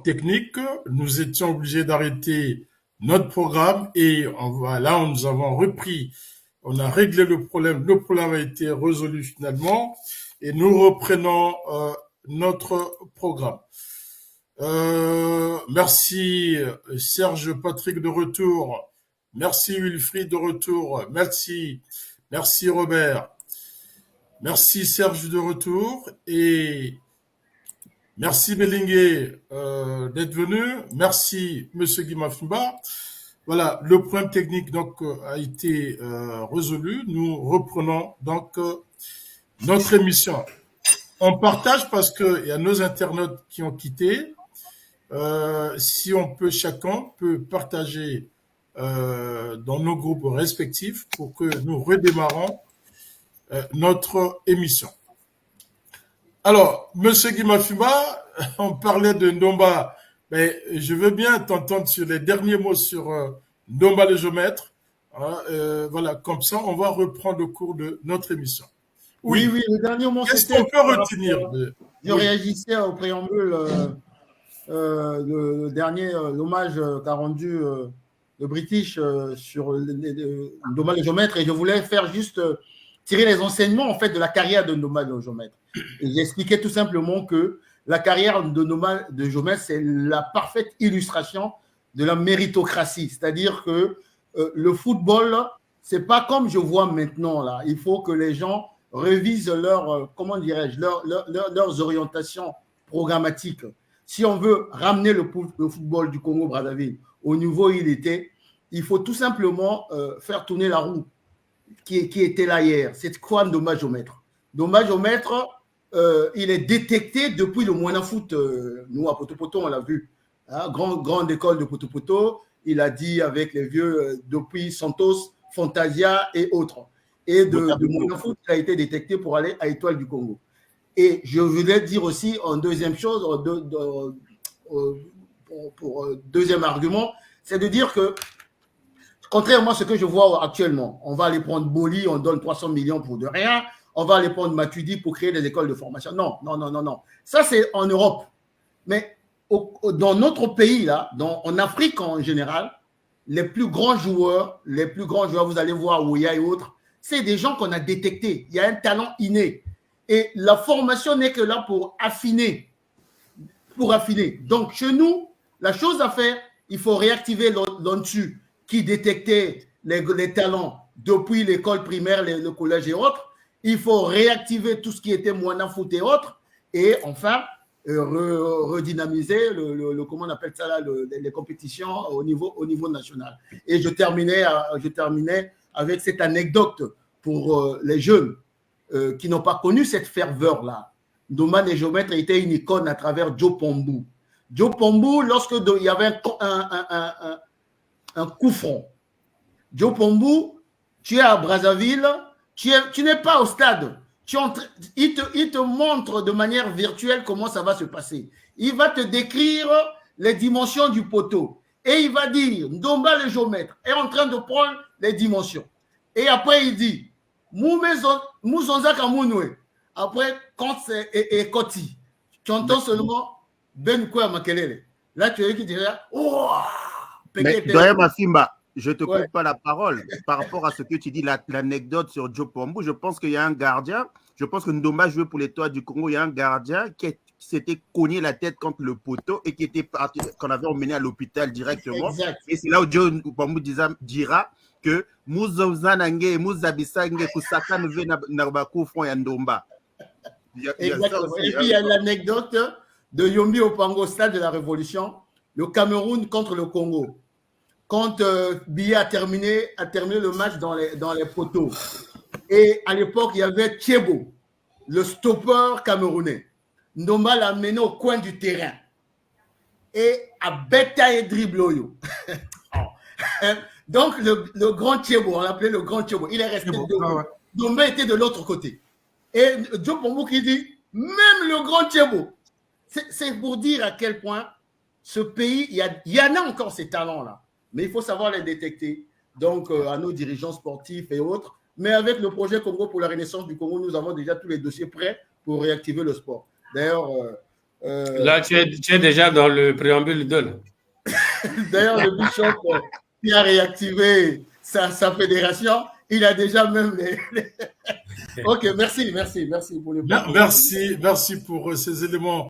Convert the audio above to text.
technique. Nous étions obligés d'arrêter notre programme et nous avons repris. On a réglé le problème. Le problème a été résolu finalement et nous reprenons notre programme. Merci Serge Patrick de retour. Merci Wilfried de retour. Merci Robert. Merci Serge de retour et merci Belingué d'être venu. Merci Monsieur Guimafimba. Voilà, le problème technique donc a été résolu. Nous reprenons donc notre émission. On partage parce que il y a nos internautes qui ont quitté. Si on peut, chacun peut partager dans nos groupes respectifs pour que nous redémarrons notre émission. Alors, Monsieur Guimafimba, on parlait de Ndomba, mais je veux bien t'entendre sur les derniers mots sur Ndomba le géomètre. Voilà, comme ça, on va reprendre le cours de notre émission. Oui, le dernier mot, qu'est-ce qu'on peut retenir Je réagissais au préambule, le dernier, l'hommage qu'a rendu le British sur Ndomba le géomètre, et je voulais faire juste tirer les enseignements en fait de la carrière de Ndomba le géomètre. Et j'expliquais tout simplement que la carrière de Ndomba le géomètre, c'est la parfaite illustration de la méritocratie, c'est-à-dire que le football, c'est pas comme je vois maintenant là. Il faut que les gens révisent comment dirais-je, leurs orientations programmatiques. Si on veut ramener le football du Congo-Brazzaville au niveau où il était, il faut tout simplement faire tourner la roue qui était là hier. C'est quoi Ndomba le géomètre? Ndomba le géomètre, il est détecté depuis le Moana Foot. Nous, à Poto-Poto, on l'a vu. Hein, grande école de Poto-Poto. Il a dit avec les vieux depuis Santos, Fantasia et autres. Et de Moana Foot, il a été détecté pour aller à Étoile du Congo. Et je voulais dire aussi en deuxième chose, pour deuxième argument, c'est de dire que, contrairement à ce que je vois actuellement, on va aller prendre Boli, on donne 300 millions pour de rien, on va aller prendre Matuidi pour créer des écoles de formation. Non. Ça, c'est en Europe. Mais dans notre pays, là, en Afrique en général, les plus grands joueurs, vous allez voir Ouya et autres, c'est des gens qu'on a détectés. Il y a un talent inné. Et la formation n'est que là pour affiner. Donc, chez nous, la chose à faire, il faut réactiver l'ONSU qui détectait les talents depuis l'école primaire, le collège et autres. Il faut réactiver tout ce qui était Moana Foot et autres. Et enfin, redynamiser comment on appelle ça là, les compétitions au niveau national. Et je terminais avec cette anecdote pour les jeunes qui n'ont pas connu cette ferveur-là. Ndomba le géomètre était une icône à travers Joe Pombu. Joe Pombu, lorsque il y avait un coup franc, Joe Pombu, tu es à Brazzaville, tu n'es pas au stade. Il te montre de manière virtuelle comment ça va se passer. Il va te décrire les dimensions du poteau. Et il va dire, Ndomba le géomètre est en train de prendre les dimensions. Et après, il dit, après, quand c'est Koti, tu entends seulement Ben Kouya Makelele. Là, tu es qui dirait, oh, mais Doyen Mafimba, je te coupe pas la parole par rapport à ce que tu dis, l'anecdote sur Joe Pombu. Je pense qu'il y a un gardien, je pense que Ndomba jouait pour l'Étoile du Congo, il y a un gardien qui s'était cogné la tête contre le poteau et qui était parti, qu'on avait emmené à l'hôpital directement. Exact. Et c'est là où Joe Pombu dira que Mouzanange, Mouzabisange, Kusaka ne veut n'abakou front ya Ndomba. Exactement. Et puis il y a l'anecdote de Yombi Opango au stade de la Révolution, le Cameroun contre le Congo. Quand Biya a terminé le match dans les poteaux. Et à l'époque, il y avait Thiebo, le stopper camerounais. Ndomba l'a mené au coin du terrain. Et à Beta et Dribloyo. Donc, le grand Thiebo, on l'appelait le grand Thiebo, il est resté debout. Ndomba était de l'autre côté. Et Joe Pombu qui dit, même le grand Thiebo. C'est pour dire à quel point ce pays, il y en a encore ces talents-là. Mais il faut savoir les détecter. Donc, à nos dirigeants sportifs et autres. Mais avec le projet Congo pour la Renaissance du Congo, nous avons déjà tous les dossiers prêts pour réactiver le sport. D'ailleurs, Là, tu es déjà dans le préambule de. D'ailleurs, le bishop qui a réactivé sa fédération, il a déjà même les... Ok, merci pour le... Merci pour ces éléments